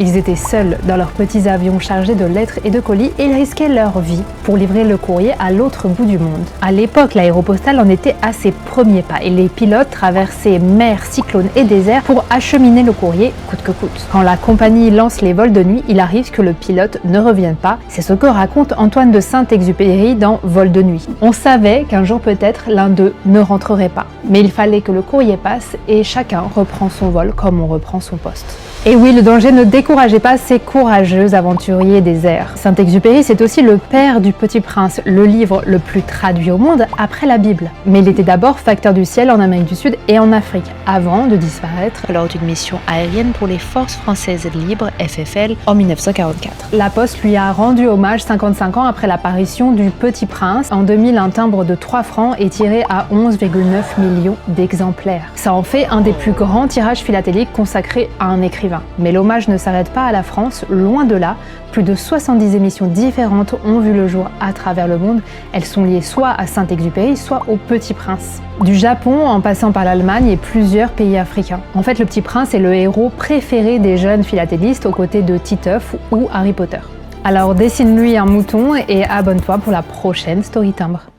Ils étaient seuls dans leurs petits avions chargés de lettres et de colis et ils risquaient leur vie pour livrer le courrier à l'autre bout du monde. À l'époque, l'aéropostale en était à ses premiers pas et les pilotes traversaient mers, cyclones et déserts pour acheminer le courrier coûte que coûte. Quand la compagnie lance les vols de nuit, il arrive que le pilote ne revienne pas. C'est ce que raconte Antoine de Saint-Exupéry dans Vol de nuit. On savait qu'un jour peut-être l'un d'eux ne rentrerait pas, mais il fallait que le courrier passe et chacun reprend son vol comme on reprend son poste. Et oui, le danger ne décourageait pas ces courageux aventuriers des airs. Saint-Exupéry, c'est aussi le père du Petit Prince, le livre le plus traduit au monde après la Bible. Mais il était d'abord facteur du ciel en Amérique du Sud et en Afrique, avant de disparaître lors d'une mission aérienne pour les Forces françaises libres, FFL, en 1944. La Poste lui a rendu hommage 55 ans après l'apparition du Petit Prince. En 2000, un timbre de 3 francs est tiré à 11,9 millions d'exemplaires. Ça en fait un des plus grands tirages philatéliques consacrés à un écrivain. Mais l'hommage ne s'arrête pas à la France, loin de là. Plus de 70 émissions différentes ont vu le jour à travers le monde. Elles sont liées soit à Saint-Exupéry, soit au Petit Prince. Du Japon en passant par l'Allemagne et plusieurs pays africains. En fait, le Petit Prince est le héros préféré des jeunes philatélistes aux côtés de Titeuf ou Harry Potter. Alors dessine-lui un mouton et abonne-toi pour la prochaine Story Timbre.